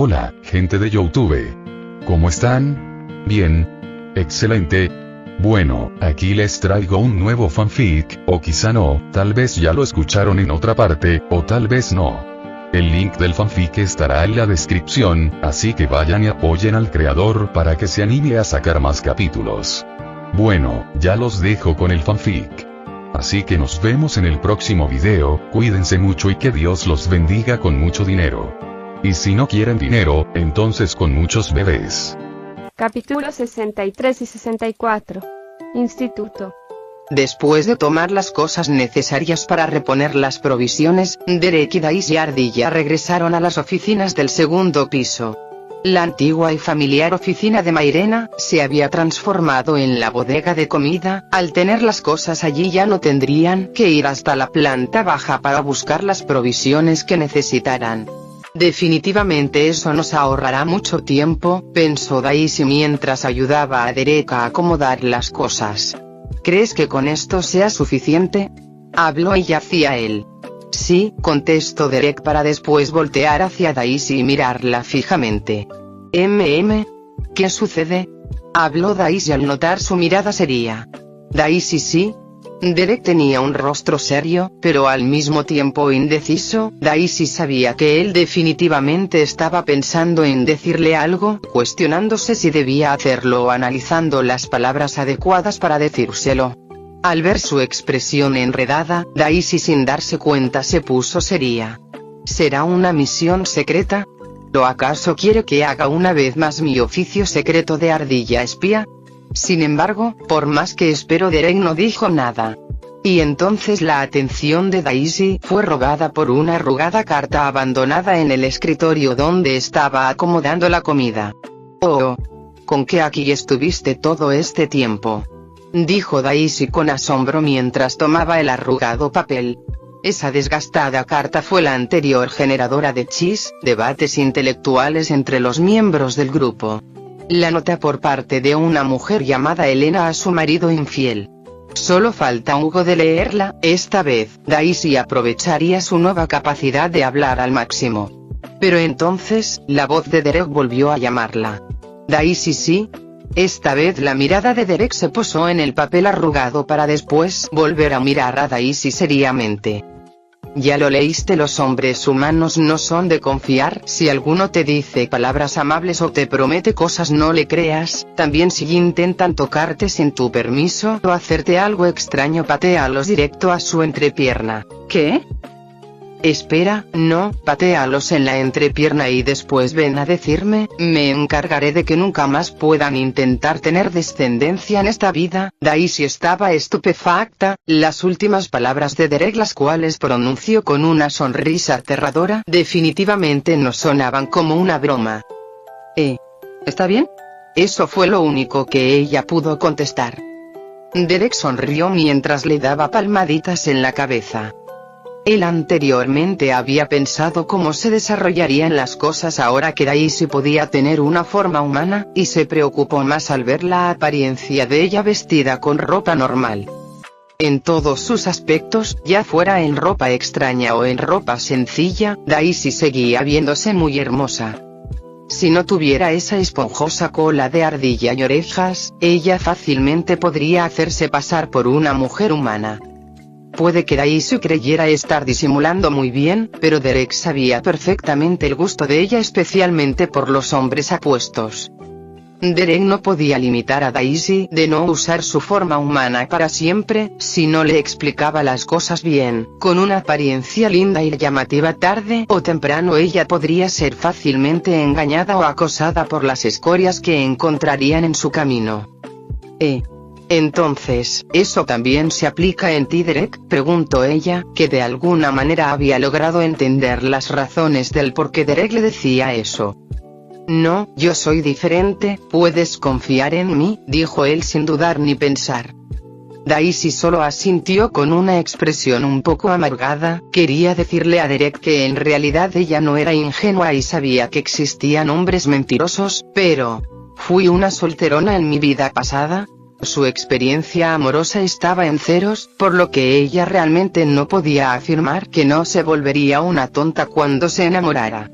Hola, gente de YouTube. ¿Cómo están? Bien. Excelente. Bueno, aquí les traigo un nuevo fanfic, o quizá no, tal vez ya lo escucharon en otra parte, o tal vez no. El link del fanfic estará en la descripción, así que vayan y apoyen al creador para que se anime a sacar más capítulos. Bueno, ya los dejo con el fanfic. Así que nos vemos en el próximo video, cuídense mucho y que Dios los bendiga con mucho dinero. Y si no quieren dinero, entonces con muchos bebés. Capítulos 63 y 64. Instituto. Después de tomar las cosas necesarias para reponer las provisiones, Derek y Daisy Ardilla regresaron a las oficinas del segundo piso. La antigua y familiar oficina de Mairena se había transformado en la bodega de comida. Al tener las cosas allí ya no tendrían que ir hasta la planta baja para buscar las provisiones que necesitaran. Definitivamente eso nos ahorrará mucho tiempo, pensó Daisy mientras ayudaba a Derek a acomodar las cosas. ¿Crees que con esto sea suficiente?, habló ella hacia él. Sí, contestó Derek para después voltear hacia Daisy y mirarla fijamente. ¿Qué sucede?, habló Daisy al notar su mirada seria. Daisy sí. Derek tenía un rostro serio, pero al mismo tiempo indeciso. Daisy sabía que él definitivamente estaba pensando en decirle algo, cuestionándose si debía hacerlo o analizando las palabras adecuadas para decírselo. Al ver su expresión enredada, Daisy sin darse cuenta se puso seria. ¿Será una misión secreta? ¿O acaso quiere que haga una vez más mi oficio secreto de ardilla espía? Sin embargo, por más que esperó, Derek no dijo nada. Y entonces la atención de Daisy fue robada por una arrugada carta abandonada en el escritorio donde estaba acomodando la comida. «Oh, ¿con qué aquí estuviste todo este tiempo?», dijo Daisy con asombro mientras tomaba el arrugado papel. Esa desgastada carta fue la anterior generadora de debates intelectuales entre los miembros del grupo. La nota por parte de una mujer llamada Elena a su marido infiel. Solo falta Hugo de leerla. Esta vez, Daisy aprovecharía su nueva capacidad de hablar al máximo. Pero entonces, la voz de Derek volvió a llamarla. Daisy sí. Esta vez la mirada de Derek se posó en el papel arrugado para después volver a mirar a Daisy seriamente. ¿Ya lo leíste? Los hombres humanos no son de confiar. Si alguno te dice palabras amables o te promete cosas, no le creas. También si intentan tocarte sin tu permiso o hacerte algo extraño, patéalos directo a su entrepierna. ¿Qué? Espera, no, patéalos en la entrepierna y después ven a decirme. Me encargaré de que nunca más puedan intentar tener descendencia en esta vida. Daisy estaba estupefacta. Las últimas palabras de Derek, las cuales pronunció con una sonrisa aterradora, definitivamente no sonaban como una broma. ¿Está bien? Eso fue lo único que ella pudo contestar. Derek sonrió mientras le daba palmaditas en la cabeza. Él anteriormente había pensado cómo se desarrollarían las cosas ahora que Daisy podía tener una forma humana, y se preocupó más al ver la apariencia de ella vestida con ropa normal. En todos sus aspectos, ya fuera en ropa extraña o en ropa sencilla, Daisy seguía viéndose muy hermosa. Si no tuviera esa esponjosa cola de ardilla y orejas, ella fácilmente podría hacerse pasar por una mujer humana. Puede que Daisy creyera estar disimulando muy bien, pero Derek sabía perfectamente el gusto de ella, especialmente por los hombres apuestos. Derek no podía limitar a Daisy de no usar su forma humana para siempre, si no le explicaba las cosas bien. Con una apariencia linda y llamativa, tarde o temprano ella podría ser fácilmente engañada o acosada por las escorias que encontrarían en su camino. Entonces, ¿eso también se aplica en ti, Derek?, preguntó ella, que de alguna manera había logrado entender las razones del por qué Derek le decía eso. No, yo soy diferente, puedes confiar en mí, dijo él sin dudar ni pensar. Daisy solo asintió con una expresión un poco amargada. Quería decirle a Derek que en realidad ella no era ingenua y sabía que existían hombres mentirosos, pero... ¿Fui una solterona en mi vida pasada? Su experiencia amorosa estaba en ceros, por lo que ella realmente no podía afirmar que no se volvería una tonta cuando se enamorara.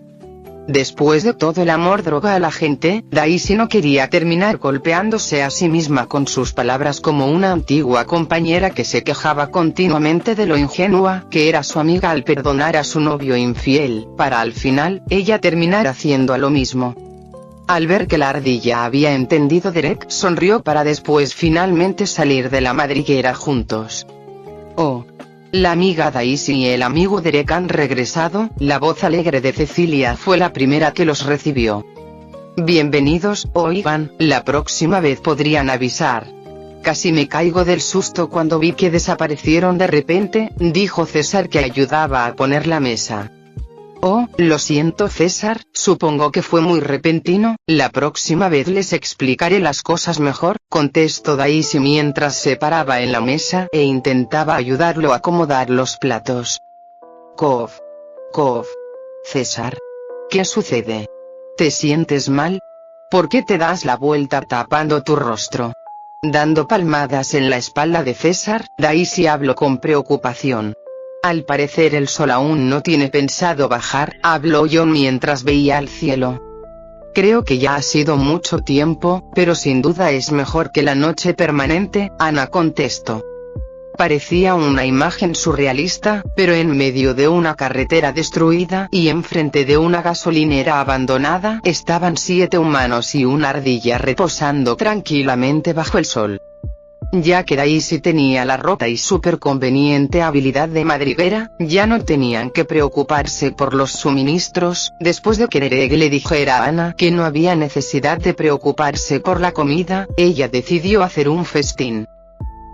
Después de todo el amor droga a la gente, Daisy no quería terminar golpeándose a sí misma con sus palabras como una antigua compañera que se quejaba continuamente de lo ingenua que era su amiga al perdonar a su novio infiel, para al final, ella terminar haciendo lo mismo. Al ver que la ardilla había entendido, Derek sonrió para después finalmente salir de la madriguera juntos. Oh. La amiga Daisy y el amigo Derek han regresado. La voz alegre de Cecilia fue la primera que los recibió. Bienvenidos, oigan, la próxima vez podrían avisar. Casi me caigo del susto cuando vi que desaparecieron de repente, dijo César, que ayudaba a poner la mesa. Oh, lo siento César, supongo que fue muy repentino, la próxima vez les explicaré las cosas mejor, contestó Daisy mientras se paraba en la mesa e intentaba ayudarlo a acomodar los platos. Cof. César. ¿Qué sucede? ¿Te sientes mal? ¿Por qué te das la vuelta tapando tu rostro? Dando palmadas en la espalda de César, Daisy habló con preocupación. Al parecer el sol aún no tiene pensado bajar, habló John mientras veía al cielo. Creo que ya ha sido mucho tiempo, pero sin duda es mejor que la noche permanente, Ana contestó. Parecía una imagen surrealista, pero en medio de una carretera destruida y enfrente de una gasolinera abandonada estaban 7 humanos y una ardilla reposando tranquilamente bajo el sol. Ya que Daisy tenía la rota y súper conveniente habilidad de madriguera, ya no tenían que preocuparse por los suministros, después de que Derek le dijera a Ana que no había necesidad de preocuparse por la comida, ella decidió hacer un festín.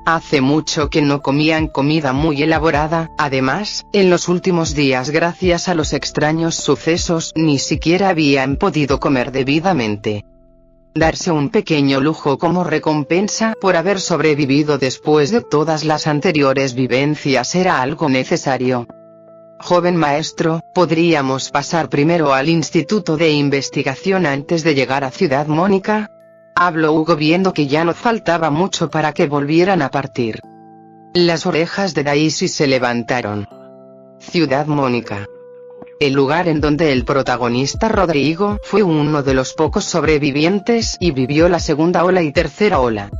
Hace mucho que no comían comida muy elaborada, además, en los últimos días gracias a los extraños sucesos ni siquiera habían podido comer debidamente. Darse un pequeño lujo como recompensa por haber sobrevivido después de todas las anteriores vivencias era algo necesario. Joven maestro, ¿podríamos pasar primero al Instituto de Investigación antes de llegar a Ciudad Mónica? Habló Hugo viendo que ya no faltaba mucho para que volvieran a partir. Las orejas de Daisy se levantaron. Ciudad Mónica. El lugar en donde el protagonista Rodrigo fue uno de los pocos sobrevivientes y vivió la segunda ola y tercera ola.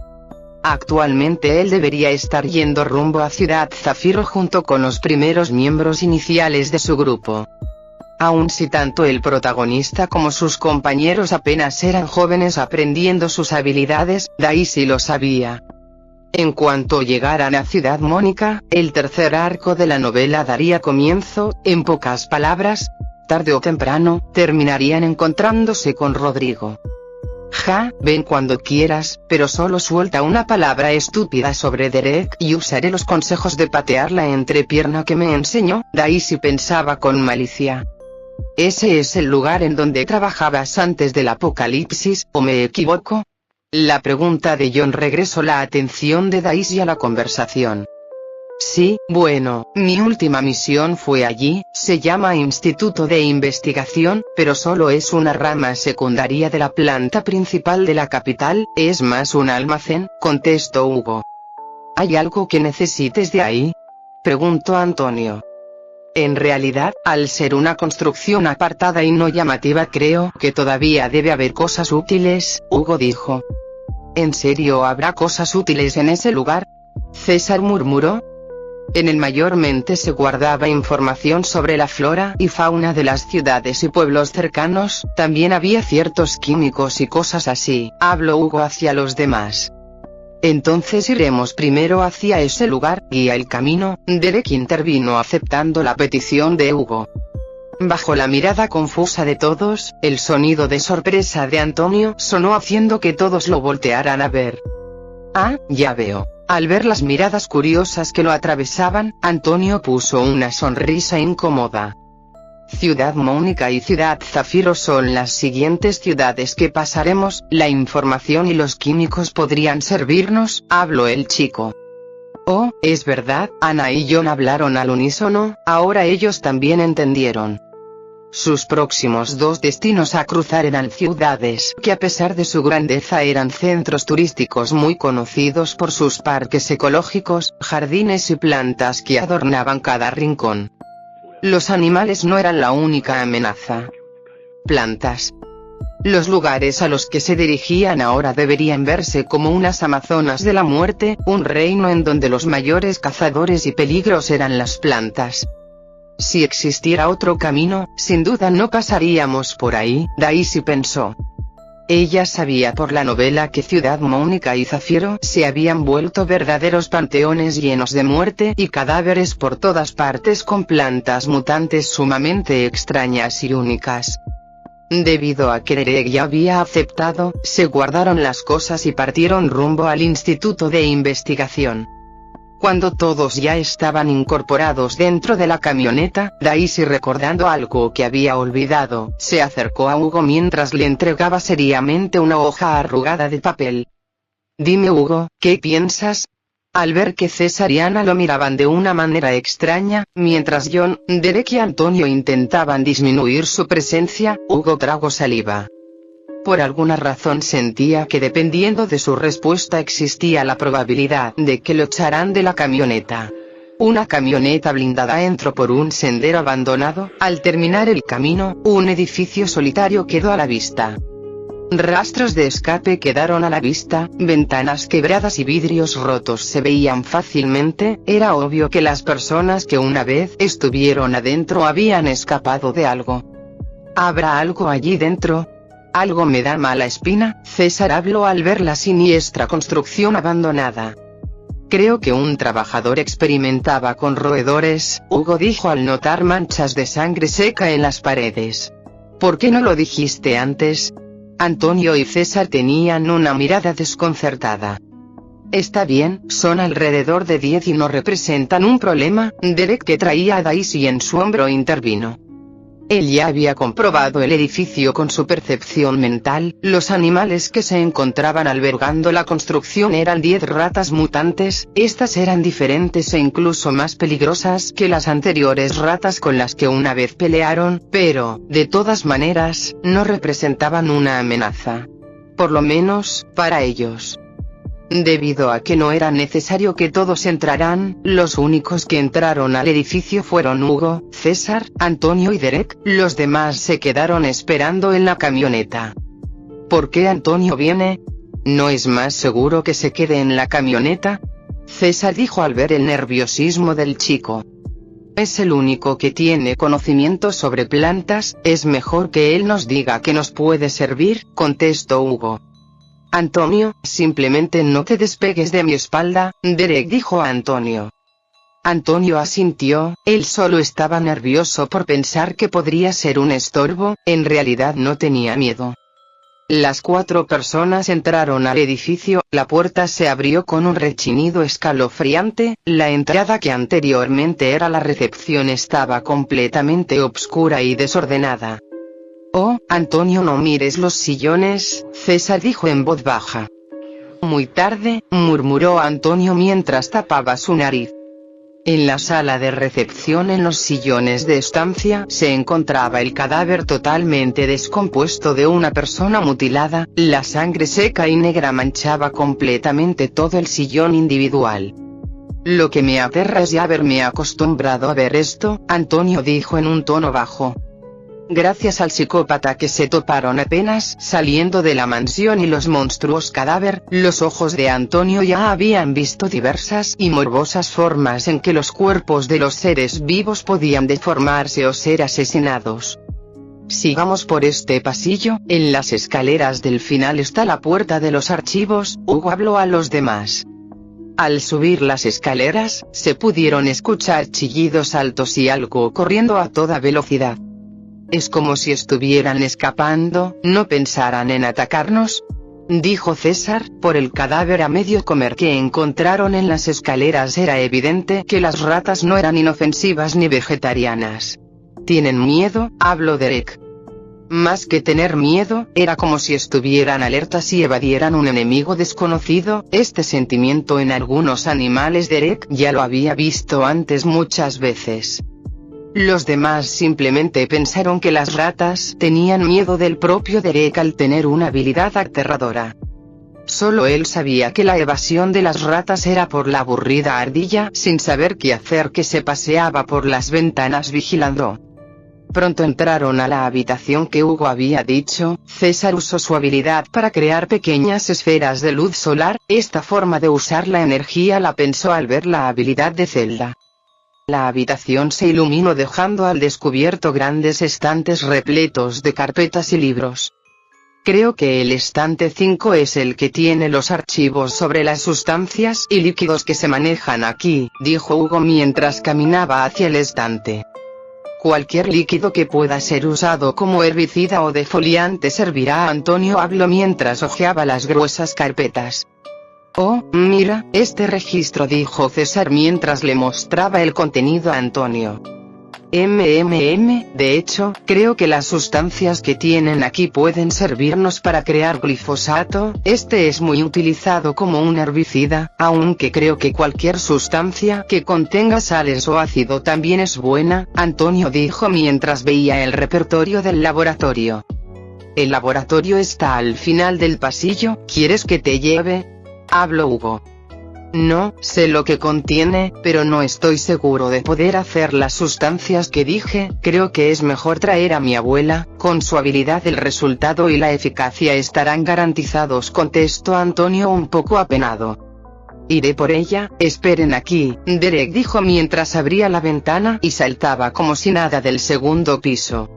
Actualmente él debería estar yendo rumbo a Ciudad Zafiro junto con los primeros miembros iniciales de su grupo. Aun si tanto el protagonista como sus compañeros apenas eran jóvenes aprendiendo sus habilidades, Daisy lo sabía. En cuanto llegaran a Ciudad Mónica, el tercer arco de la novela daría comienzo, en pocas palabras, tarde o temprano, terminarían encontrándose con Rodrigo. Ven cuando quieras, pero solo suelta una palabra estúpida sobre Derek y usaré los consejos de patear la entrepierna que me enseñó, Daisy pensaba con malicia. ¿Ese es el lugar en donde trabajabas antes del apocalipsis, o me equivoco? La pregunta de John regresó la atención de Daisy a la conversación. Sí, bueno, mi última misión fue allí, se llama Instituto de Investigación, pero solo es una rama secundaria de la planta principal de la capital, es más un almacén, contestó Hugo. ¿Hay algo que necesites de ahí? Preguntó Antonio. En realidad, al ser una construcción apartada y no llamativa creo que todavía debe haber cosas útiles, Hugo dijo. ¿En serio habrá cosas útiles en ese lugar? César murmuró. En él mayormente se guardaba información sobre la flora y fauna de las ciudades y pueblos cercanos, también había ciertos químicos y cosas así, habló Hugo hacia los demás. Entonces iremos primero hacia ese lugar, guía el camino, Derek intervino aceptando la petición de Hugo. Bajo la mirada confusa de todos, el sonido de sorpresa de Antonio sonó haciendo que todos lo voltearan a ver. Ah, ya veo. Al ver las miradas curiosas que lo atravesaban, Antonio puso una sonrisa incómoda. Ciudad Mónica y Ciudad Zafiro son las siguientes ciudades que pasaremos, la información y los químicos podrían servirnos, habló el chico. Oh, es verdad, Ana y John hablaron al unísono, ahora ellos también entendieron. Sus próximos 2 destinos a cruzar eran ciudades que a pesar de su grandeza eran centros turísticos muy conocidos por sus parques ecológicos, jardines y plantas que adornaban cada rincón. Los animales no eran la única amenaza. plantas. Los lugares a los que se dirigían ahora deberían verse como unas amazonas de la muerte, un reino en donde los mayores cazadores y peligros eran las plantas. Si existiera otro camino, sin duda no pasaríamos por ahí, Daisy pensó. Ella sabía por la novela que Ciudad Mónica y Zafiro se habían vuelto verdaderos panteones llenos de muerte y cadáveres por todas partes con plantas mutantes sumamente extrañas y únicas. Debido a que Derek ya había aceptado, se guardaron las cosas y partieron rumbo al Instituto de Investigación. Cuando todos ya estaban incorporados dentro de la camioneta, Daisy, recordando algo que había olvidado, se acercó a Hugo mientras le entregaba seriamente una hoja arrugada de papel. «Dime, Hugo, ¿qué piensas?». Al ver que César y Ana lo miraban de una manera extraña, mientras John, Derek y Antonio intentaban disminuir su presencia, Hugo tragó saliva. Por alguna razón sentía que dependiendo de su respuesta existía la probabilidad de que lo echaran de la camioneta. Una camioneta blindada entró por un sendero abandonado. Al terminar el camino, un edificio solitario quedó a la vista. Rastros de escape quedaron a la vista, ventanas quebradas y vidrios rotos se veían fácilmente. Era obvio que las personas que una vez estuvieron adentro habían escapado de algo. ¿Habrá algo allí dentro? Algo me da mala espina, César habló al ver la siniestra construcción abandonada. Creo que un trabajador experimentaba con roedores, Hugo dijo al notar manchas de sangre seca en las paredes. ¿Por qué no lo dijiste antes? Antonio y César tenían una mirada desconcertada. Está bien, son alrededor de 10 y no representan un problema. Derek, que traía a Daisy en su hombro, intervino. Él ya había comprobado el edificio con su percepción mental. Los animales que se encontraban albergando la construcción eran 10 ratas mutantes. Estas eran diferentes e incluso más peligrosas que las anteriores ratas con las que una vez pelearon, pero, de todas maneras, no representaban una amenaza. Por lo menos, para ellos. Debido a que no era necesario que todos entraran, los únicos que entraron al edificio fueron Hugo, César, Antonio y Derek. Los demás se quedaron esperando en la camioneta. ¿Por qué Antonio viene? ¿No es más seguro que se quede en la camioneta? César dijo al ver el nerviosismo del chico. Es el único que tiene conocimiento sobre plantas, es mejor que él nos diga que nos puede servir, contestó Hugo. Antonio, simplemente no te despegues de mi espalda, Derek dijo a Antonio. Antonio asintió, él solo estaba nervioso por pensar que podría ser un estorbo, en realidad no tenía miedo. Las 4 personas entraron al edificio, la puerta se abrió con un rechinido escalofriante, la entrada que anteriormente era la recepción estaba completamente obscura y desordenada. Oh, Antonio, no mires los sillones, César dijo en voz baja. Muy tarde, murmuró Antonio mientras tapaba su nariz. En la sala de recepción, en los sillones de estancia, se encontraba el cadáver totalmente descompuesto de una persona mutilada. La sangre seca y negra manchaba completamente todo el sillón individual. Lo que me aterra es ya haberme acostumbrado a ver esto, Antonio dijo en un tono bajo. Gracias al psicópata que se toparon apenas saliendo de la mansión y los monstruos cadáver, los ojos de Antonio ya habían visto diversas y morbosas formas en que los cuerpos de los seres vivos podían deformarse o ser asesinados. Sigamos por este pasillo, en las escaleras del final está la puerta de los archivos, Hugo habló a los demás. Al subir las escaleras, se pudieron escuchar chillidos altos y algo corriendo a toda velocidad. Es como si estuvieran escapando, ¿no pensarán en atacarnos?, dijo César. Por el cadáver a medio comer que encontraron en las escaleras era evidente que las ratas no eran inofensivas ni vegetarianas. ¿Tienen miedo?, habló Derek. Más que tener miedo, era como si estuvieran alertas y evadieran un enemigo desconocido. Este sentimiento en algunos animales Derek ya lo había visto antes muchas veces. Los demás simplemente pensaron que las ratas tenían miedo del propio Derek al tener una habilidad aterradora. Solo él sabía que la evasión de las ratas era por la aburrida ardilla sin saber qué hacer que se paseaba por las ventanas vigilando. Pronto entraron a la habitación que Hugo había dicho. César usó su habilidad para crear pequeñas esferas de luz solar. Esta forma de usar la energía la pensó al ver la habilidad de Zelda. La habitación se iluminó dejando al descubierto grandes estantes repletos de carpetas y libros. Creo que el estante 5 es el que tiene los archivos sobre las sustancias y líquidos que se manejan aquí, dijo Hugo mientras caminaba hacia el estante. Cualquier líquido que pueda ser usado como herbicida o defoliante servirá. Antonio habló mientras hojeaba las gruesas carpetas. Oh, mira, este registro, dijo César mientras le mostraba el contenido a Antonio. De hecho, creo que las sustancias que tienen aquí pueden servirnos para crear glifosato. Este es muy utilizado como un herbicida, aunque creo que cualquier sustancia que contenga sales o ácido también es buena, Antonio dijo mientras veía el repertorio del laboratorio. El laboratorio está al final del pasillo, ¿quieres que te lleve? Habló Hugo. No, sé lo que contiene, pero no estoy seguro de poder hacer las sustancias que dije. Creo que es mejor traer a mi abuela. Con su habilidad el resultado y la eficacia estarán garantizados, contestó Antonio un poco apenado. Iré por ella, esperen aquí, Derek dijo mientras abría la ventana y saltaba como si nada del segundo piso.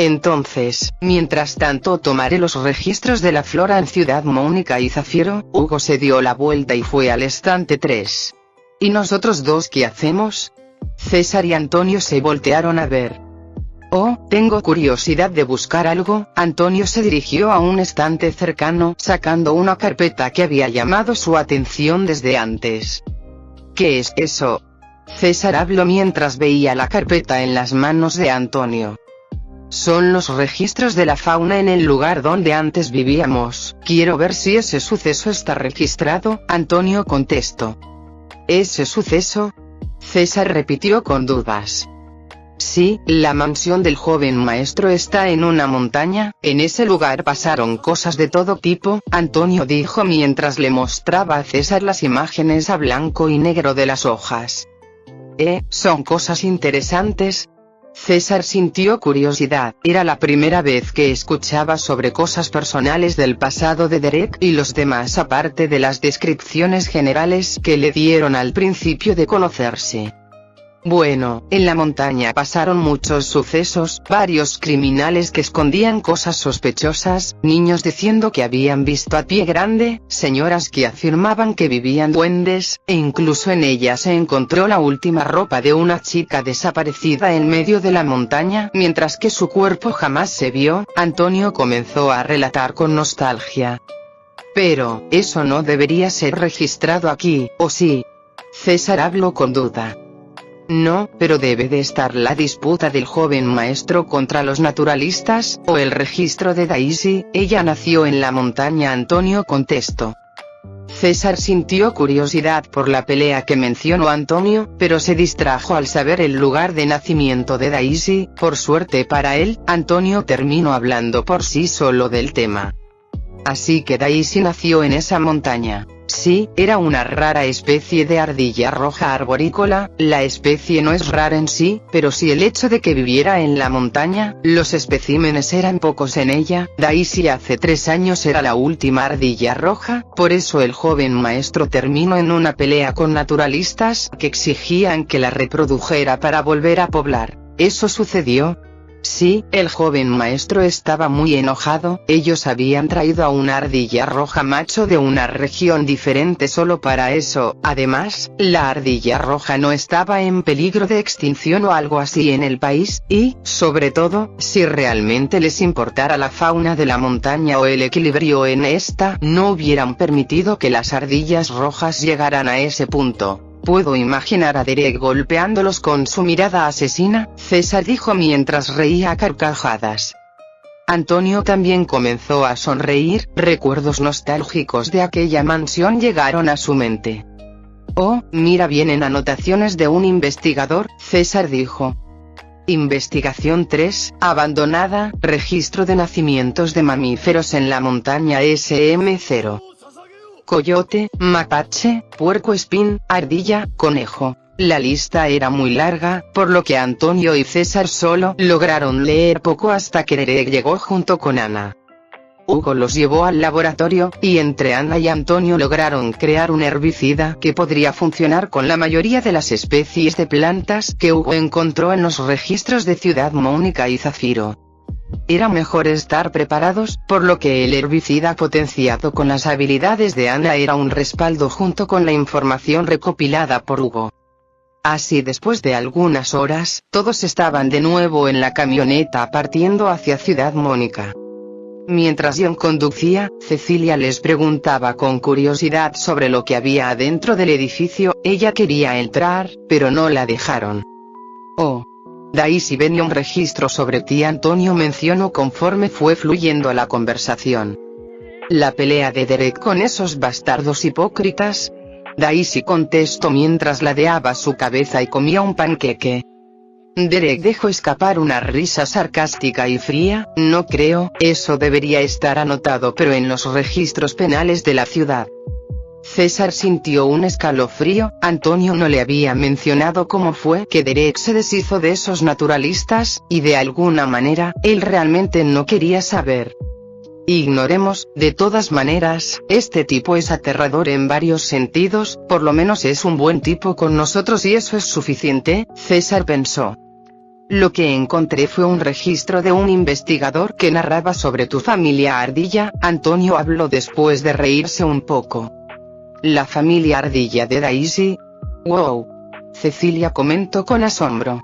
Entonces, mientras tanto tomaré los registros de la flora en Ciudad Mónica y Zafiro. Hugo se dio la vuelta y fue al estante 3. ¿Y nosotros dos qué hacemos? César y Antonio se voltearon a ver. Oh, tengo curiosidad de buscar algo. Antonio se dirigió a un estante cercano, sacando una carpeta que había llamado su atención desde antes. ¿Qué es eso? César habló mientras veía la carpeta en las manos de Antonio. Son los registros de la fauna en el lugar donde antes vivíamos. Quiero ver si ese suceso está registrado, Antonio contestó. ¿Ese suceso? César repitió con dudas. Sí, la mansión del joven maestro está en una montaña. En ese lugar pasaron cosas de todo tipo, Antonio dijo mientras le mostraba a César las imágenes a blanco y negro de las hojas. ¿Son cosas interesantes? César sintió curiosidad. Era la primera vez que escuchaba sobre cosas personales del pasado de Derek y los demás aparte de las descripciones generales que le dieron al principio de conocerse. Bueno, en la montaña pasaron muchos sucesos, varios criminales que escondían cosas sospechosas, niños diciendo que habían visto a Pie Grande, señoras que afirmaban que vivían duendes, e incluso en ella se encontró la última ropa de una chica desaparecida en medio de la montaña, mientras que su cuerpo jamás se vio. Antonio comenzó a relatar con nostalgia. Pero, eso no debería ser registrado aquí, ¿o sí? César habló con duda. No, pero debe de estar la disputa del joven maestro contra los naturalistas, o el registro de Daisy. Ella nació en la montaña, Antonio contestó. César sintió curiosidad por la pelea que mencionó Antonio, pero se distrajo al saber el lugar de nacimiento de Daisy. Por suerte para él, Antonio terminó hablando por sí solo del tema. Así que Daisy nació en esa montaña. Sí, era una rara especie de ardilla roja arborícola. La especie no es rara en sí, pero sí el hecho de que viviera en la montaña. Los especímenes eran pocos en ella. Daisy hace 3 años era la última ardilla roja, por eso el joven maestro terminó en una pelea con naturalistas que exigían que la reprodujera para volver a poblar. ¿Eso sucedió? Sí, el joven maestro estaba muy enojado. Ellos habían traído a una ardilla roja macho de una región diferente solo para eso. Además, la ardilla roja no estaba en peligro de extinción o algo así en el país, y, sobre todo, si realmente les importara la fauna de la montaña o el equilibrio en esta, no hubieran permitido que las ardillas rojas llegaran a ese punto. Puedo imaginar a Derek golpeándolos con su mirada asesina, César dijo mientras reía a carcajadas. Antonio también comenzó a sonreír. Recuerdos nostálgicos de aquella mansión llegaron a su mente. Oh, mira, vienen anotaciones de un investigador, César dijo. Investigación 3, abandonada, registro de nacimientos de mamíferos en la montaña SM0. Coyote, mapache, puercoespín, ardilla, conejo. La lista era muy larga, por lo que Antonio y César solo lograron leer poco hasta que Derek llegó junto con Ana. Hugo los llevó al laboratorio, y entre Ana y Antonio lograron crear un herbicida que podría funcionar con la mayoría de las especies de plantas que Hugo encontró en los registros de Ciudad Mónica y Zafiro. Era mejor estar preparados, por lo que el herbicida potenciado con las habilidades de Ana era un respaldo junto con la información recopilada por Hugo. Así después de algunas horas, todos estaban de nuevo en la camioneta partiendo hacia Ciudad Mónica. Mientras John conducía, Cecilia les preguntaba con curiosidad sobre lo que había adentro del edificio. Ella quería entrar, pero no la dejaron. Oh. Daisy venía un registro sobre ti, Antonio mencionó conforme fue fluyendo la conversación. ¿La pelea de Derek con esos bastardos hipócritas? Daisy contestó mientras ladeaba su cabeza y comía un panqueque. Derek dejó escapar una risa sarcástica y fría. No creo, eso debería estar anotado pero en los registros penales de la ciudad. César sintió un escalofrío. Antonio no le había mencionado cómo fue que Derek se deshizo de esos naturalistas, y de alguna manera, él realmente no quería saber. Ignoremos, de todas maneras, este tipo es aterrador en varios sentidos, por lo menos es un buen tipo con nosotros y eso es suficiente, César pensó. Lo que encontré fue un registro de un investigador que narraba sobre tu familia ardilla, Antonio habló después de reírse un poco. ¿La familia ardilla de Daisy? Wow. Cecilia comentó con asombro.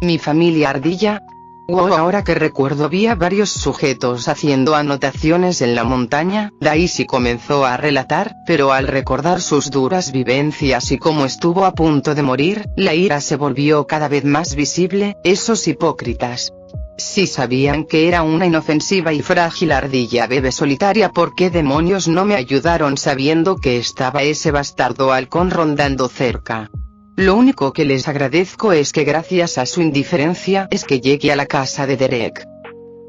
¿Mi familia ardilla? Wow, ahora que recuerdo vi a varios sujetos haciendo anotaciones en la montaña. Daisy comenzó a relatar, pero al recordar sus duras vivencias y cómo estuvo a punto de morir, la ira se volvió cada vez más visible. Esos hipócritas. Si sabían que era una inofensiva y frágil ardilla bebé solitaria, ¿por qué demonios no me ayudaron sabiendo que estaba ese bastardo halcón rondando cerca? Lo único que les agradezco es que gracias a su indiferencia es que llegué a la casa de Derek.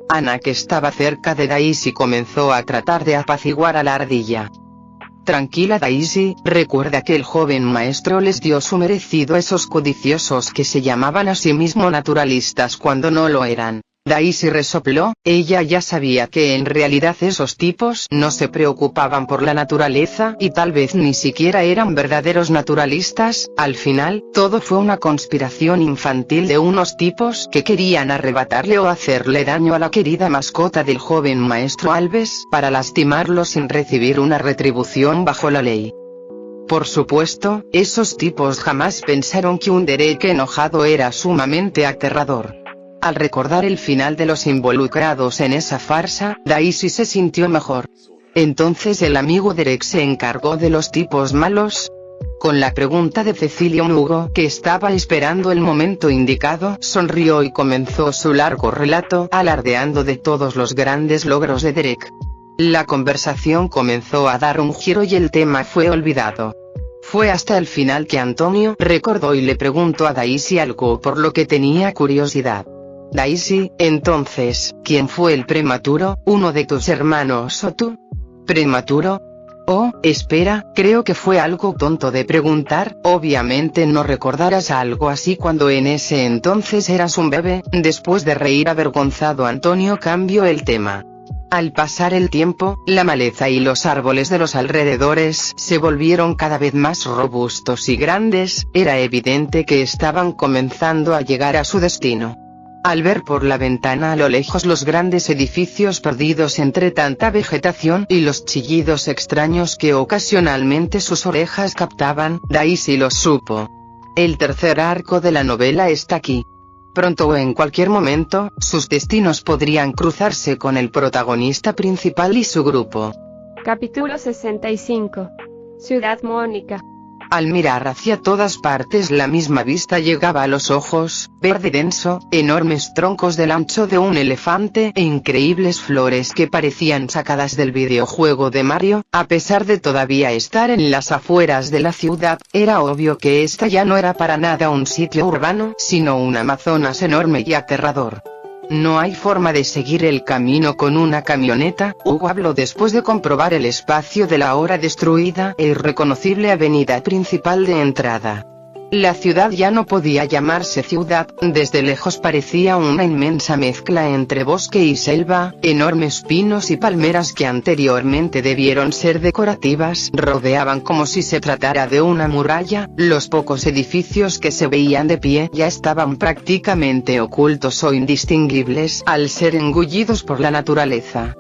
Ana, que estaba cerca de Daisy, comenzó a tratar de apaciguar a la ardilla. Tranquila Daisy, recuerda que el joven maestro les dio su merecido a esos codiciosos que se llamaban a sí mismos naturalistas cuando no lo eran. Daisy resopló. Ella ya sabía que en realidad esos tipos no se preocupaban por la naturaleza y tal vez ni siquiera eran verdaderos naturalistas. Al final, todo fue una conspiración infantil de unos tipos que querían arrebatarle o hacerle daño a la querida mascota del joven maestro Alves, para lastimarlo sin recibir una retribución bajo la ley. Por supuesto, esos tipos jamás pensaron que un Derek enojado era sumamente aterrador. Al recordar el final de los involucrados en esa farsa, Daisy se sintió mejor. Entonces el amigo Derek se encargó de los tipos malos. Con la pregunta de Cecilia, Hugo, que estaba esperando el momento indicado, sonrió y comenzó su largo relato, alardeando de todos los grandes logros de Derek. La conversación comenzó a dar un giro y el tema fue olvidado. Fue hasta el final que Antonio recordó y le preguntó a Daisy algo por lo que tenía curiosidad. Daisy, entonces, ¿quién fue el prematuro, uno de tus hermanos o tú? ¿Prematuro? Oh, espera, creo que fue algo tonto de preguntar. Obviamente no recordarás algo así cuando en ese entonces eras un bebé. Después de reír avergonzado, Antonio cambió el tema. Al pasar el tiempo, la maleza y los árboles de los alrededores se volvieron cada vez más robustos y grandes. Era evidente que estaban comenzando a llegar a su destino. Al ver por la ventana a lo lejos los grandes edificios perdidos entre tanta vegetación y los chillidos extraños que ocasionalmente sus orejas captaban, Daisy lo supo. El tercer arco de la novela está aquí. Pronto o en cualquier momento, sus destinos podrían cruzarse con el protagonista principal y su grupo. Capítulo 65. Ciudad Mónica. Al mirar hacia todas partes la misma vista llegaba a los ojos, verde denso, enormes troncos del ancho de un elefante e increíbles flores que parecían sacadas del videojuego de Mario. A pesar de todavía estar en las afueras de la ciudad, era obvio que esta ya no era para nada un sitio urbano, sino un Amazonas enorme y aterrador. No hay forma de seguir el camino con una camioneta, Hugo habló después de comprobar el espacio de la ahora destruida e irreconocible avenida principal de entrada. La ciudad ya no podía llamarse ciudad, desde lejos parecía una inmensa mezcla entre bosque y selva, enormes pinos y palmeras que anteriormente debieron ser decorativas rodeaban como si se tratara de una muralla, los pocos edificios que se veían de pie ya estaban prácticamente ocultos o indistinguibles al ser engullidos por la naturaleza.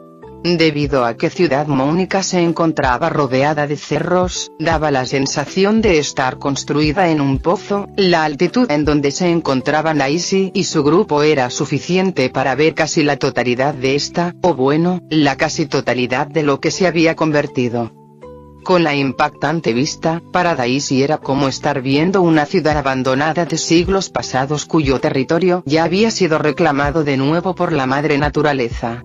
Debido a que Ciudad Mónica se encontraba rodeada de cerros, daba la sensación de estar construida en un pozo, la altitud en donde se encontraban Daisy y su grupo era suficiente para ver casi la totalidad de esta, o bueno, la casi totalidad de lo que se había convertido. Con la impactante vista, para Daisy era como estar viendo una ciudad abandonada de siglos pasados cuyo territorio ya había sido reclamado de nuevo por la madre naturaleza.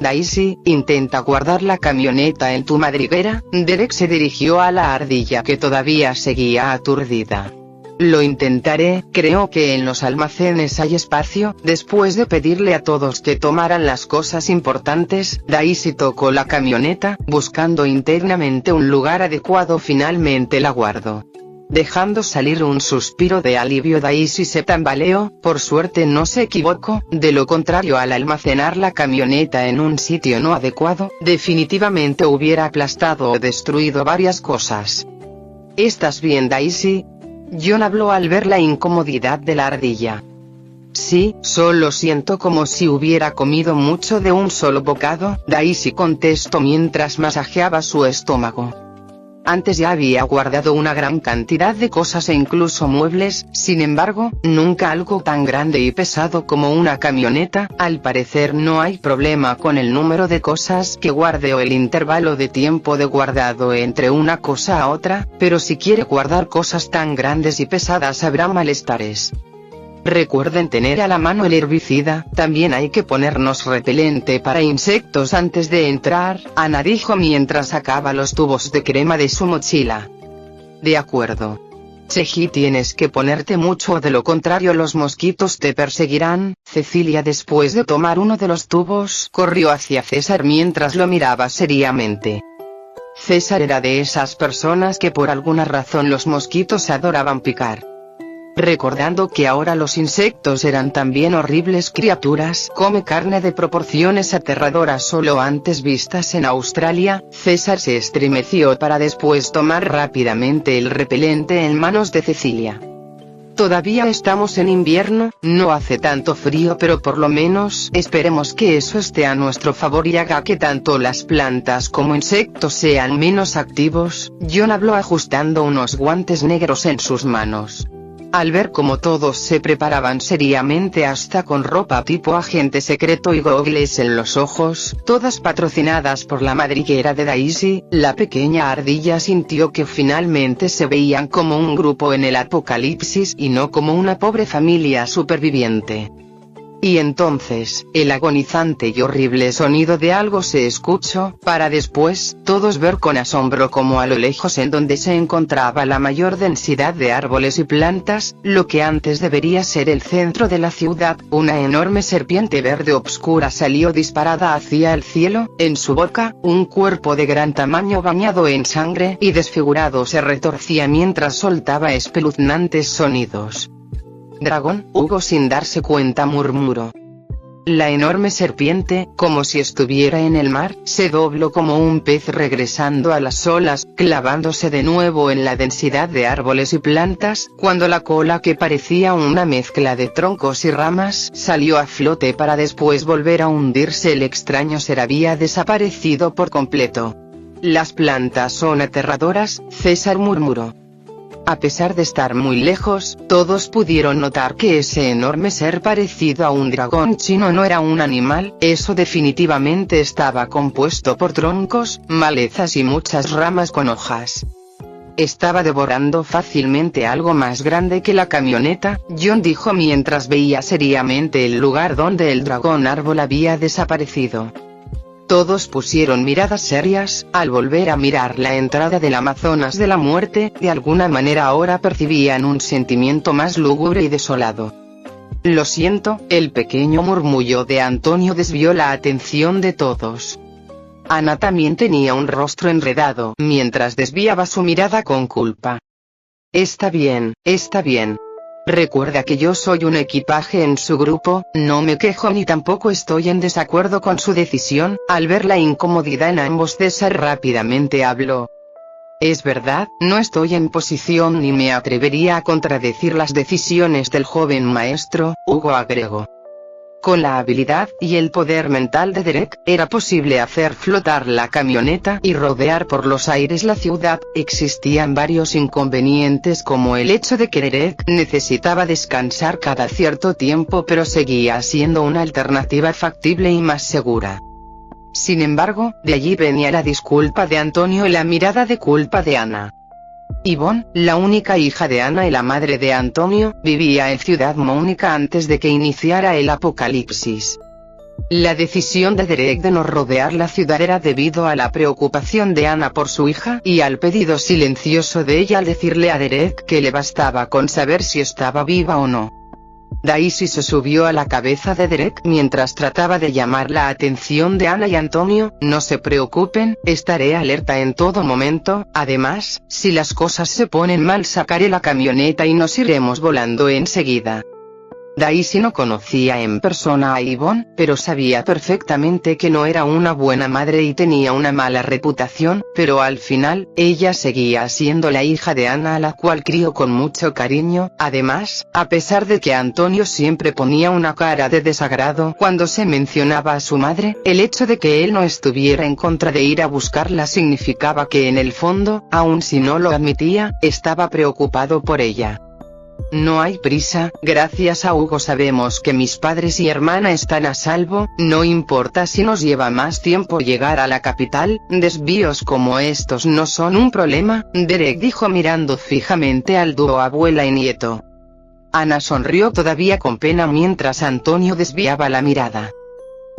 Daisy, intenta guardar la camioneta en tu madriguera. Derek se dirigió a la ardilla que todavía seguía aturdida. Lo intentaré, creo que en los almacenes hay espacio. Después de pedirle a todos que tomaran las cosas importantes, Daisy tocó la camioneta, buscando internamente un lugar adecuado. Finalmente la guardó. Dejando salir un suspiro de alivio, Daisy se tambaleó. Por suerte no se equivocó, de lo contrario al almacenar la camioneta en un sitio no adecuado, definitivamente hubiera aplastado o destruido varias cosas. ¿Estás bien, Daisy? John habló al ver la incomodidad de la ardilla. Sí, solo siento como si hubiera comido mucho de un solo bocado, Daisy contestó mientras masajeaba su estómago. Antes ya había guardado una gran cantidad de cosas e incluso muebles, sin embargo, nunca algo tan grande y pesado como una camioneta. Al parecer no hay problema con el número de cosas que guarde o el intervalo de tiempo de guardado entre una cosa a otra, pero si quiere guardar cosas tan grandes y pesadas habrá malestares. Recuerden tener a la mano el herbicida. También hay que ponernos repelente para insectos antes de entrar, Ana dijo mientras sacaba los tubos de crema de su mochila. De acuerdo. Cheji, tienes que ponerte mucho o de lo contrario los mosquitos te perseguirán. Cecilia, después de tomar uno de los tubos, corrió hacia César mientras lo miraba seriamente. César era de esas personas que por alguna razón los mosquitos adoraban picar. Recordando que ahora los insectos eran también horribles criaturas, come carne de proporciones aterradoras solo antes vistas en Australia, César se estremeció para después tomar rápidamente el repelente en manos de Cecilia. Todavía estamos en invierno, no hace tanto frío, pero por lo menos esperemos que eso esté a nuestro favor y haga que tanto las plantas como insectos sean menos activos. John habló ajustando unos guantes negros en sus manos. Al ver cómo todos se preparaban seriamente hasta con ropa tipo agente secreto y gogles en los ojos, todas patrocinadas por la madriguera de Daisy, la pequeña ardilla sintió que finalmente se veían como un grupo en el apocalipsis y no como una pobre familia superviviente. Y entonces, el agonizante y horrible sonido de algo se escuchó, para después, todos ver con asombro como a lo lejos en donde se encontraba la mayor densidad de árboles y plantas, lo que antes debería ser el centro de la ciudad, una enorme serpiente verde obscura salió disparada hacia el cielo. En su boca, un cuerpo de gran tamaño bañado en sangre y desfigurado se retorcía mientras soltaba espeluznantes sonidos. Dragón, Hugo sin darse cuenta murmuró. La enorme serpiente, como si estuviera en el mar, se dobló como un pez regresando a las olas, clavándose de nuevo en la densidad de árboles y plantas, cuando la cola que parecía una mezcla de troncos y ramas salió a flote para después volver a hundirse. El extraño ser había desaparecido por completo. Las plantas son aterradoras, César murmuró. A pesar de estar muy lejos, todos pudieron notar que ese enorme ser parecido a un dragón chino no era un animal, eso definitivamente estaba compuesto por troncos, malezas y muchas ramas con hojas. Estaba devorando fácilmente algo más grande que la camioneta, John dijo mientras veía seriamente el lugar donde el dragón árbol había desaparecido. Todos pusieron miradas serias. Al volver a mirar la entrada del Amazonas de la muerte, de alguna manera ahora percibían un sentimiento más lúgubre y desolado. Lo siento, el pequeño murmullo de Antonio desvió la atención de todos. Ana también tenía un rostro enredado, mientras desviaba su mirada con culpa. Está bien, está bien. Recuerda que yo soy un equipaje en su grupo, no me quejo ni tampoco estoy en desacuerdo con su decisión. Al ver la incomodidad en ambos, César rápidamente habló. Es verdad, no estoy en posición ni me atrevería a contradecir las decisiones del joven maestro, Hugo agregó. Con la habilidad y el poder mental de Derek, era posible hacer flotar la camioneta y rodear por los aires la ciudad. Existían varios inconvenientes, como el hecho de que Derek necesitaba descansar cada cierto tiempo, pero seguía siendo una alternativa factible y más segura. Sin embargo, de allí venía la disculpa de Antonio y la mirada de culpa de Ana. Yvonne, la única hija de Ana y la madre de Antonio, vivía en Ciudad Mónica antes de que iniciara el apocalipsis. La decisión de Derek de no rodear la ciudad era debido a la preocupación de Ana por su hija y al pedido silencioso de ella al decirle a Derek que le bastaba con saber si estaba viva o no. Daisy se subió a la cabeza de Derek mientras trataba de llamar la atención de Ana y Antonio. No se preocupen, estaré alerta en todo momento. Además, si las cosas se ponen mal, sacaré la camioneta y nos iremos volando enseguida. Daisy no conocía en persona a Yvonne, pero sabía perfectamente que no era una buena madre y tenía una mala reputación, pero al final, ella seguía siendo la hija de Ana, a la cual crió con mucho cariño. Además, a pesar de que Antonio siempre ponía una cara de desagrado cuando se mencionaba a su madre, el hecho de que él no estuviera en contra de ir a buscarla significaba que en el fondo, aun si no lo admitía, estaba preocupado por ella. No hay prisa, gracias a Hugo sabemos que mis padres y hermana están a salvo, no importa si nos lleva más tiempo llegar a la capital, desvíos como estos no son un problema, Derek dijo mirando fijamente al dúo abuela y nieto. Ana sonrió todavía con pena mientras Antonio desviaba la mirada.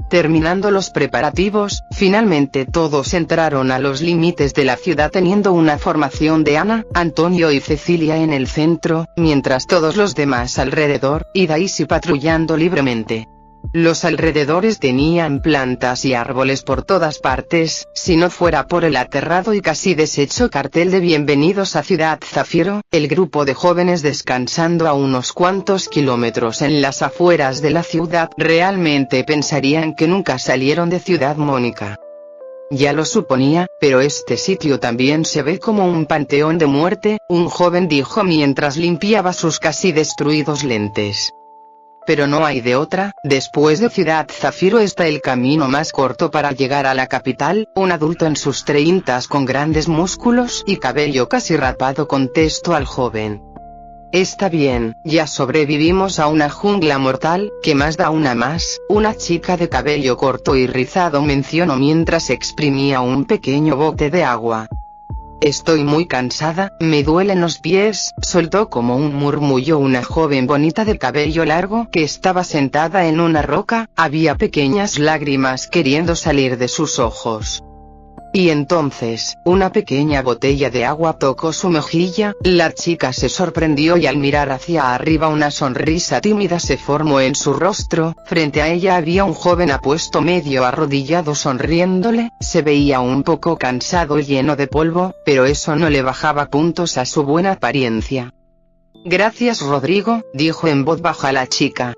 Terminando los preparativos, finalmente todos entraron a los límites de la ciudad teniendo una formación de Ana, Antonio y Cecilia en el centro, mientras todos los demás alrededor, y Daisy patrullando libremente. Los alrededores tenían plantas y árboles por todas partes, si no fuera por el aterrado y casi deshecho cartel de Bienvenidos a Ciudad Zafiro. El grupo de jóvenes descansando a unos cuantos kilómetros en las afueras de la ciudad realmente pensarían que nunca salieron de Ciudad Mónica. Ya lo suponía, pero este sitio también se ve como un panteón de muerte, un joven dijo mientras limpiaba sus casi destruidos lentes. Pero no hay de otra, después de Ciudad Zafiro está el camino más corto para llegar a la capital. Un adulto en sus 30s con grandes músculos y cabello casi rapado contestó al joven. Está bien, ya sobrevivimos a una jungla mortal, ¿qué más da una más? Una chica de cabello corto y rizado mencionó mientras exprimía un pequeño bote de agua. Estoy muy cansada, me duelen los pies, soltó como un murmullo una joven bonita de cabello largo que estaba sentada en una roca, había pequeñas lágrimas queriendo salir de sus ojos. Y entonces, una pequeña botella de agua tocó su mejilla, la chica se sorprendió y al mirar hacia arriba una sonrisa tímida se formó en su rostro. Frente a ella había un joven apuesto medio arrodillado sonriéndole, se veía un poco cansado y lleno de polvo, pero eso no le bajaba puntos a su buena apariencia. Gracias Rodrigo, dijo en voz baja la chica.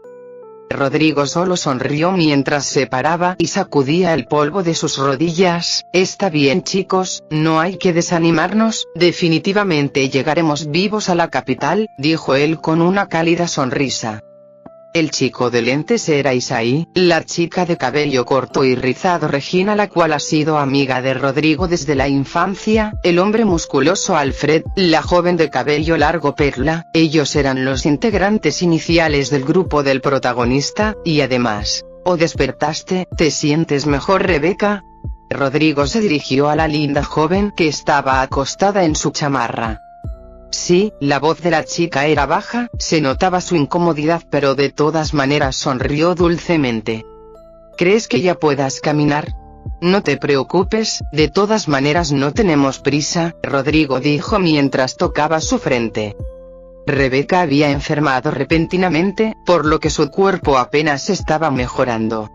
Rodrigo solo sonrió mientras se paraba y sacudía el polvo de sus rodillas. Está bien chicos, no hay que desanimarnos, definitivamente llegaremos vivos a la capital, dijo él con una cálida sonrisa. El chico de lentes era Isaí, la chica de cabello corto y rizado Regina, la cual ha sido amiga de Rodrigo desde la infancia, el hombre musculoso Alfred, la joven de cabello largo Perla. Ellos eran los integrantes iniciales del grupo del protagonista, y además, ¿o despertaste? ¿Te sientes mejor Rebeca? Rodrigo se dirigió a la linda joven que estaba acostada en su chamarra. Sí, la voz de la chica era baja, se notaba su incomodidad pero de todas maneras sonrió dulcemente. ¿Crees que ya puedas caminar? No te preocupes, de todas maneras no tenemos prisa, Rodrigo dijo mientras tocaba su frente. Rebeca había enfermado repentinamente, por lo que su cuerpo apenas estaba mejorando.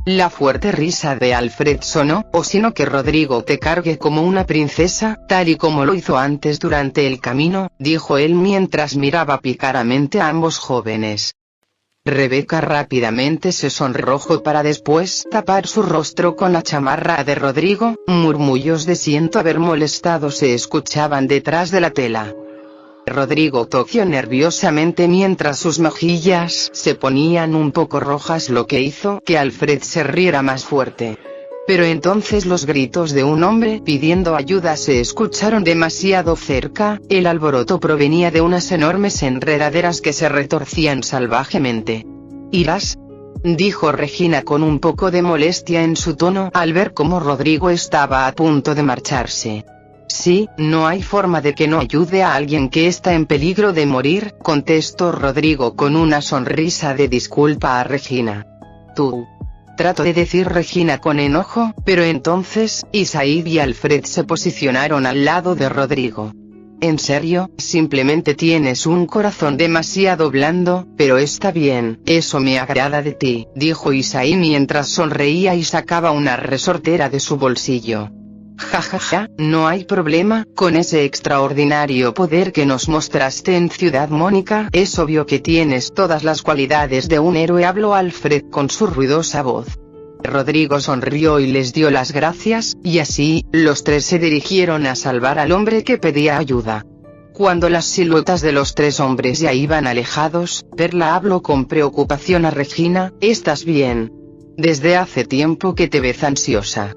La fuerte risa de Alfred sonó, o sino que Rodrigo te cargue como una princesa, tal y como lo hizo antes durante el camino, dijo él mientras miraba pícaramente a ambos jóvenes. Rebeca rápidamente se sonrojó para después tapar su rostro con la chamarra de Rodrigo. Murmullos de siento haber molestado se escuchaban detrás de la tela. Rodrigo tosió nerviosamente mientras sus mejillas se ponían un poco rojas, lo que hizo que Alfred se riera más fuerte. Pero entonces los gritos de un hombre pidiendo ayuda se escucharon demasiado cerca. El alboroto provenía de unas enormes enredaderas que se retorcían salvajemente. ¿Irás?, dijo Regina con un poco de molestia en su tono al ver cómo Rodrigo estaba a punto de marcharse. Sí, no hay forma de que no ayude a alguien que está en peligro de morir, contestó Rodrigo con una sonrisa de disculpa a Regina. Tú. Trató de decir Regina con enojo, pero entonces, Isaid y Alfred se posicionaron al lado de Rodrigo. En serio, simplemente tienes un corazón demasiado blando, pero está bien, eso me agrada de ti, dijo Isaid mientras sonreía y sacaba una resortera de su bolsillo. Jajaja, no hay problema, con ese extraordinario poder que nos mostraste en Ciudad Mónica, es obvio que tienes todas las cualidades de un héroe, habló Alfred con su ruidosa voz. Rodrigo sonrió y les dio las gracias, y así, los tres se dirigieron a salvar al hombre que pedía ayuda. Cuando las siluetas de los tres hombres ya iban alejados, Perla habló con preocupación a Regina, ¿estás bien? Desde hace tiempo que te ves ansiosa.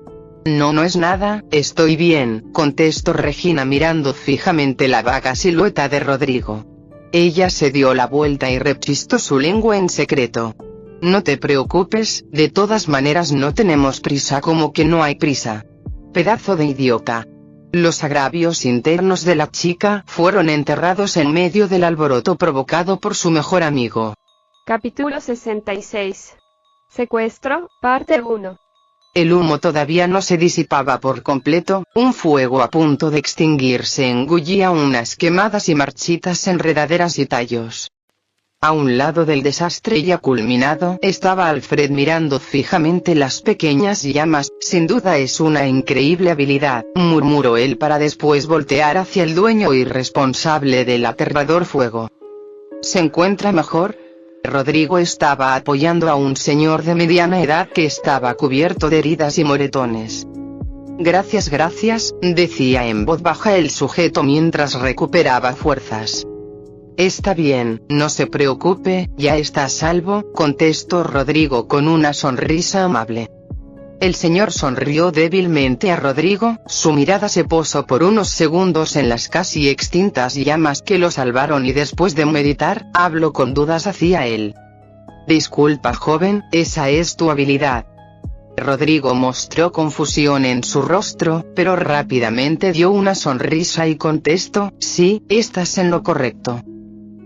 No es nada, estoy bien, contestó Regina mirando fijamente la vaga silueta de Rodrigo. Ella se dio la vuelta y rechistó su lengua en secreto. No te preocupes, de todas maneras no tenemos prisa, como que no hay prisa. Pedazo de idiota. Los agravios internos de la chica fueron enterrados en medio del alboroto provocado por su mejor amigo. Capítulo 66. Secuestro, parte 1. El humo todavía no se disipaba por completo, un fuego a punto de extinguirse engullía unas quemadas y marchitas enredaderas y tallos. A un lado del desastre ya culminado estaba Alfred mirando fijamente las pequeñas llamas. Sin duda es una increíble habilidad, murmuró él para después voltear hacia el dueño irresponsable del aterrador fuego. ¿Se encuentra mejor? Rodrigo estaba apoyando a un señor de mediana edad que estaba cubierto de heridas y moretones. Gracias, decía en voz baja el sujeto mientras recuperaba fuerzas. Está bien, no se preocupe, ya está a salvo, contestó Rodrigo con una sonrisa amable. El señor sonrió débilmente a Rodrigo, su mirada se posó por unos segundos en las casi extintas llamas que lo salvaron y después de meditar, habló con dudas hacia él. Disculpa joven, esa es tu habilidad. Rodrigo mostró confusión en su rostro, pero rápidamente dio una sonrisa y contestó, sí, estás en lo correcto.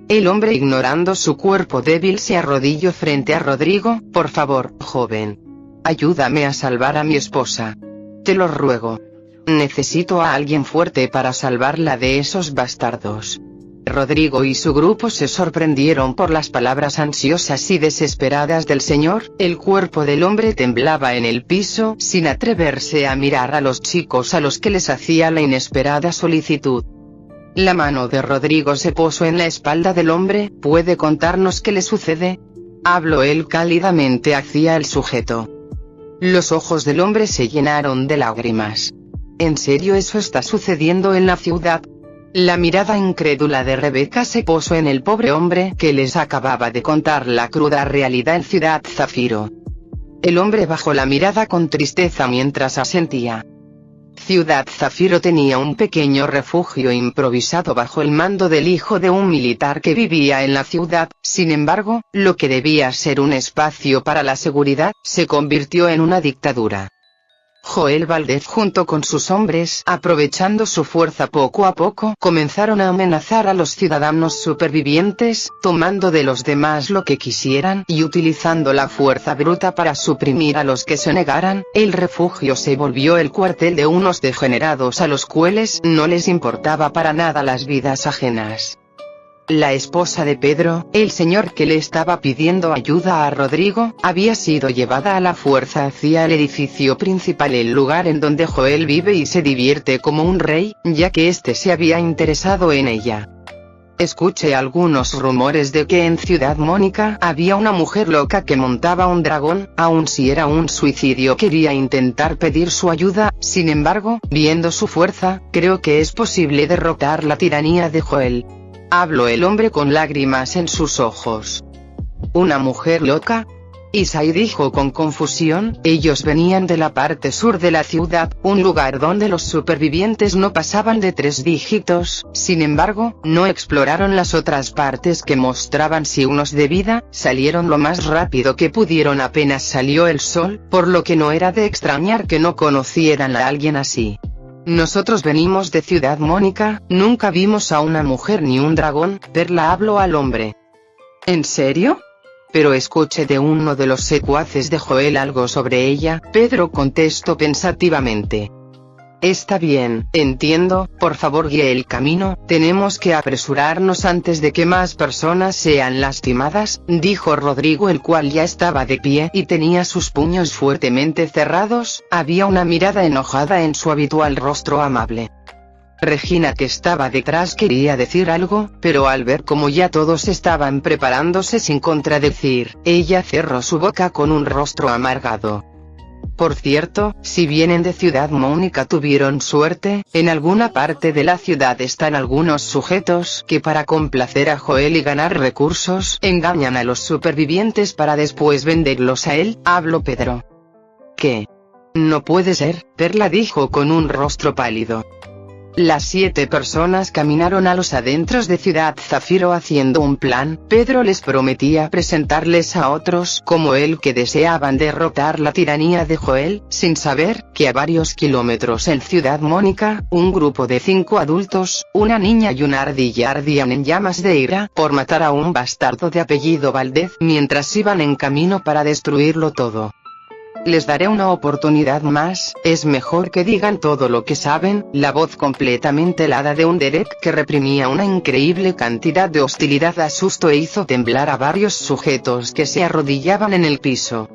El hombre, ignorando su cuerpo débil, se arrodilló frente a Rodrigo. Por favor, joven. Ayúdame a salvar a mi esposa. Te lo ruego. Necesito a alguien fuerte para salvarla de esos bastardos. Rodrigo y su grupo se sorprendieron por las palabras ansiosas y desesperadas del señor. El cuerpo del hombre temblaba en el piso, sin atreverse a mirar a los chicos a los que les hacía la inesperada solicitud. La mano de Rodrigo se posó en la espalda del hombre. ¿Puede contarnos qué le sucede? Habló él cálidamente hacia el sujeto. Los ojos del hombre se llenaron de lágrimas. ¿En serio eso está sucediendo en la ciudad? La mirada incrédula de Rebeca se posó en el pobre hombre que les acababa de contar la cruda realidad en Ciudad Zafiro. El hombre bajó la mirada con tristeza mientras asentía. Ciudad Zafiro tenía un pequeño refugio improvisado bajo el mando del hijo de un militar que vivía en la ciudad. Sin embargo, lo que debía ser un espacio para la seguridad, se convirtió en una dictadura. Joel Valdez junto con sus hombres, aprovechando su fuerza poco a poco, comenzaron a amenazar a los ciudadanos supervivientes, tomando de los demás lo que quisieran y utilizando la fuerza bruta para suprimir a los que se negaran. El refugio se volvió el cuartel de unos degenerados a los cuales no les importaba para nada las vidas ajenas. La esposa de Pedro, el señor que le estaba pidiendo ayuda a Rodrigo, había sido llevada a la fuerza hacia el edificio principal, el lugar en donde Joel vive y se divierte como un rey, ya que éste se había interesado en ella. Escuché algunos rumores de que en Ciudad Mónica había una mujer loca que montaba un dragón, aun si era un suicidio quería intentar pedir su ayuda. Sin embargo, viendo su fuerza, creo que es posible derrotar la tiranía de Joel. Habló el hombre con lágrimas en sus ojos. ¿Una mujer loca? Isai dijo con confusión. Ellos venían de la parte sur de la ciudad, un lugar donde los supervivientes no pasaban de 3 dígitos, sin embargo, no exploraron las otras partes que mostraban signos de vida, salieron lo más rápido que pudieron apenas salió el sol, por lo que no era de extrañar que no conocieran a alguien así. Nosotros venimos de Ciudad Mónica, nunca vimos a una mujer ni un dragón. Perla habló al hombre. ¿En serio? Pero escuché de uno de los secuaces de Joel algo sobre ella. Pedro contestó pensativamente. Está bien, entiendo, por favor guíe el camino, tenemos que apresurarnos antes de que más personas sean lastimadas, dijo Rodrigo, el cual ya estaba de pie y tenía sus puños fuertemente cerrados. Había una mirada enojada en su habitual rostro amable. Regina, que estaba detrás, quería decir algo, pero al ver cómo ya todos estaban preparándose sin contradecir, ella cerró su boca con un rostro amargado. Por cierto, si vienen de Ciudad Mónica tuvieron suerte, en alguna parte de la ciudad están algunos sujetos que para complacer a Joel y ganar recursos, engañan a los supervivientes para después venderlos a él, habló Pedro. ¿Qué? No puede ser, Perla dijo con un rostro pálido. Las 7 personas caminaron a los adentros de Ciudad Zafiro haciendo un plan. Pedro les prometía presentarles a otros como él que deseaban derrotar la tiranía de Joel, sin saber que a varios kilómetros en Ciudad Mónica, un grupo de 5 adultos, una niña y una ardilla ardían en llamas de ira por matar a un bastardo de apellido Valdez mientras iban en camino para destruirlo todo. Les daré una oportunidad más, es mejor que digan todo lo que saben. La voz completamente helada de un Derek que reprimía una increíble cantidad de hostilidad asustó e hizo temblar a varios sujetos que se arrodillaban en el piso.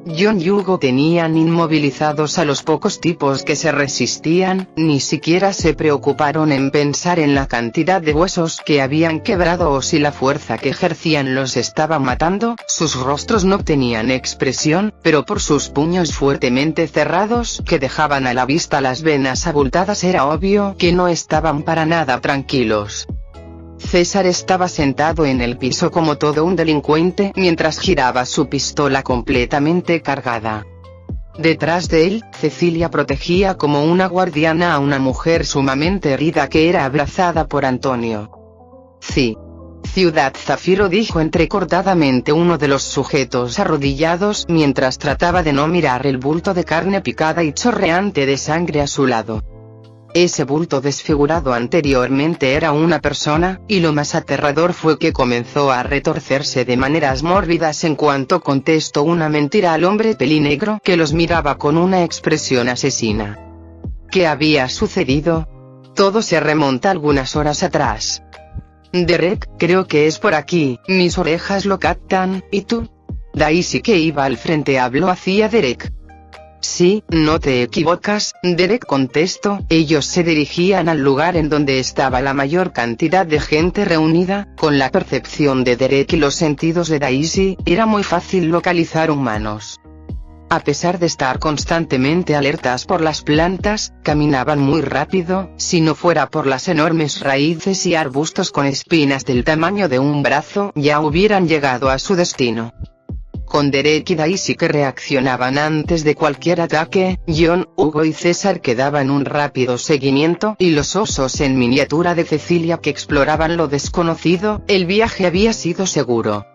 John y Hugo tenían inmovilizados a los pocos tipos que se resistían, ni siquiera se preocuparon en pensar en la cantidad de huesos que habían quebrado o si la fuerza que ejercían los estaba matando. Sus rostros no tenían expresión, pero por sus puños fuertemente cerrados que dejaban a la vista las venas abultadas era obvio que no estaban para nada tranquilos. César estaba sentado en el piso como todo un delincuente mientras giraba su pistola completamente cargada. Detrás de él, Cecilia protegía como una guardiana a una mujer sumamente herida que era abrazada por Antonio. Sí. Ciudad Zafiro, dijo entrecortadamente uno de los sujetos arrodillados mientras trataba de no mirar el bulto de carne picada y chorreante de sangre a su lado. Ese bulto desfigurado anteriormente era una persona, y lo más aterrador fue que comenzó a retorcerse de maneras mórbidas en cuanto contestó una mentira al hombre pelinegro que los miraba con una expresión asesina. ¿Qué había sucedido? Todo se remonta algunas horas atrás. Derek, creo que es por aquí, mis orejas lo captan, ¿y tú? Daisy, que iba al frente, habló hacia Derek. Sí, no te equivocas, Derek contestó. Ellos se dirigían al lugar en donde estaba la mayor cantidad de gente reunida. Con la percepción de Derek y los sentidos de Daisy, era muy fácil localizar humanos. A pesar de estar constantemente alertas por las plantas, caminaban muy rápido. Si no fuera por las enormes raíces y arbustos con espinas del tamaño de un brazo, ya hubieran llegado a su destino. Con Derek y Daisy que reaccionaban antes de cualquier ataque, John, Hugo y César que daban un rápido seguimiento, y los osos en miniatura de Cecilia que exploraban lo desconocido. El viaje había sido seguro.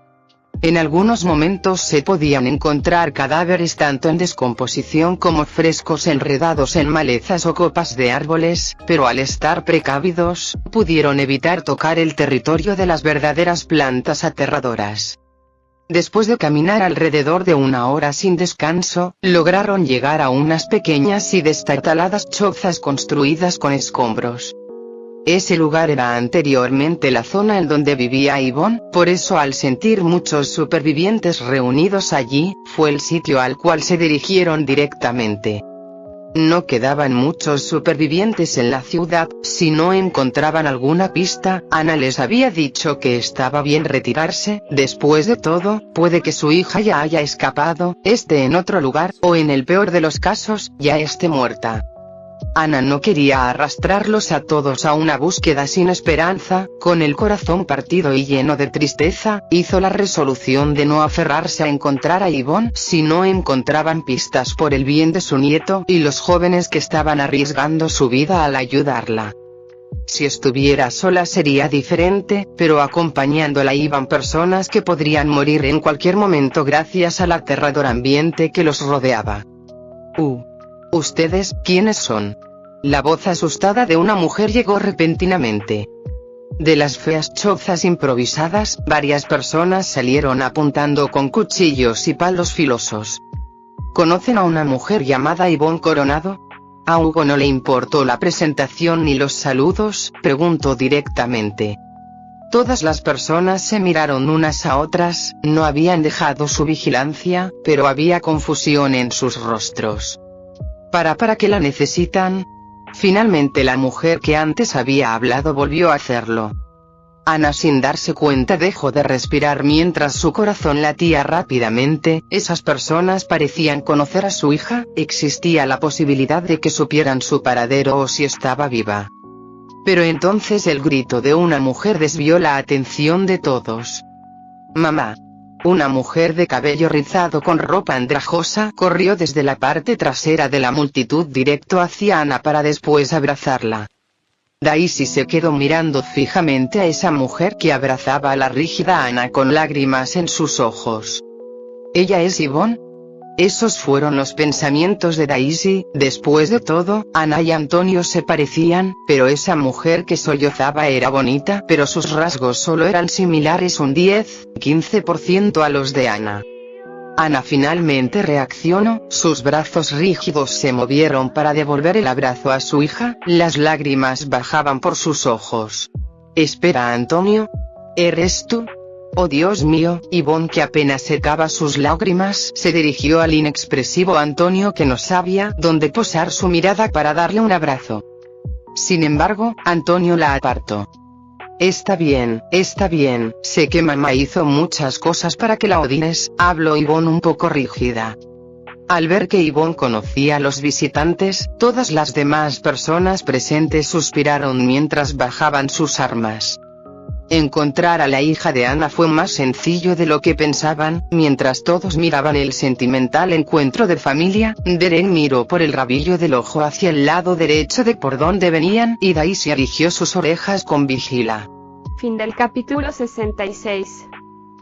En algunos momentos se podían encontrar cadáveres tanto en descomposición como frescos enredados en malezas o copas de árboles, pero al estar precavidos, pudieron evitar tocar el territorio de las verdaderas plantas aterradoras. Después de caminar alrededor de 1 hora sin descanso, lograron llegar a unas pequeñas y destartaladas chozas construidas con escombros. Ese lugar era anteriormente la zona en donde vivía Yvonne, por eso al sentir muchos supervivientes reunidos allí, fue el sitio al cual se dirigieron directamente. No quedaban muchos supervivientes en la ciudad. Si no encontraban alguna pista, Ana les había dicho que estaba bien retirarse. Después de todo, puede que su hija ya haya escapado, esté en otro lugar, o en el peor de los casos, ya esté muerta. Ana no quería arrastrarlos a todos a una búsqueda sin esperanza. Con el corazón partido y lleno de tristeza, hizo la resolución de no aferrarse a encontrar a Yvonne si no encontraban pistas por el bien de su nieto y los jóvenes que estaban arriesgando su vida al ayudarla. Si estuviera sola sería diferente, pero acompañándola iban personas que podrían morir en cualquier momento gracias al aterrador ambiente que los rodeaba. ¿Ustedes, quiénes son? La voz asustada de una mujer llegó repentinamente. De las feas chozas improvisadas, varias personas salieron apuntando con cuchillos y palos filosos. ¿Conocen a una mujer llamada Yvonne Coronado? A Hugo no le importó la presentación ni los saludos, preguntó directamente. Todas las personas se miraron unas a otras, no habían dejado su vigilancia, pero había confusión en sus rostros. ¿Para qué la necesitan? Finalmente la mujer que antes había hablado volvió a hacerlo. Ana, sin darse cuenta, dejó de respirar mientras su corazón latía rápidamente. Esas personas parecían conocer a su hija. Existía la posibilidad de que supieran su paradero o si estaba viva. Pero entonces el grito de una mujer desvió la atención de todos. ¡Mamá! Una mujer de cabello rizado con ropa andrajosa corrió desde la parte trasera de la multitud directo hacia Ana para después abrazarla. Daisy se quedó mirando fijamente a esa mujer que abrazaba a la rígida Ana con lágrimas en sus ojos. ¿Ella es Yvonne? Esos fueron los pensamientos de Daisy. Después de todo, Ana y Antonio se parecían, pero esa mujer que sollozaba era bonita, pero sus rasgos solo eran similares un 10-15% a los de Ana. Ana finalmente reaccionó, sus brazos rígidos se movieron para devolver el abrazo a su hija, las lágrimas bajaban por sus ojos. «Espera, Antonio. ¿Eres tú?» «Oh Dios mío». Yvonne, que apenas secaba sus lágrimas, se dirigió al inexpresivo Antonio, que no sabía dónde posar su mirada para darle un abrazo. Sin embargo, Antonio la apartó. Está bien, sé que mamá hizo muchas cosas para que la odines», habló Yvonne un poco rígida. Al ver que Yvonne conocía a los visitantes, todas las demás personas presentes suspiraron mientras bajaban sus armas. Encontrar a la hija de Ana fue más sencillo de lo que pensaban. Mientras todos miraban el sentimental encuentro de familia, Derek miró por el rabillo del ojo hacia el lado derecho de por donde venían, y Daisy erigió sus orejas con vigila. Fin del capítulo 66.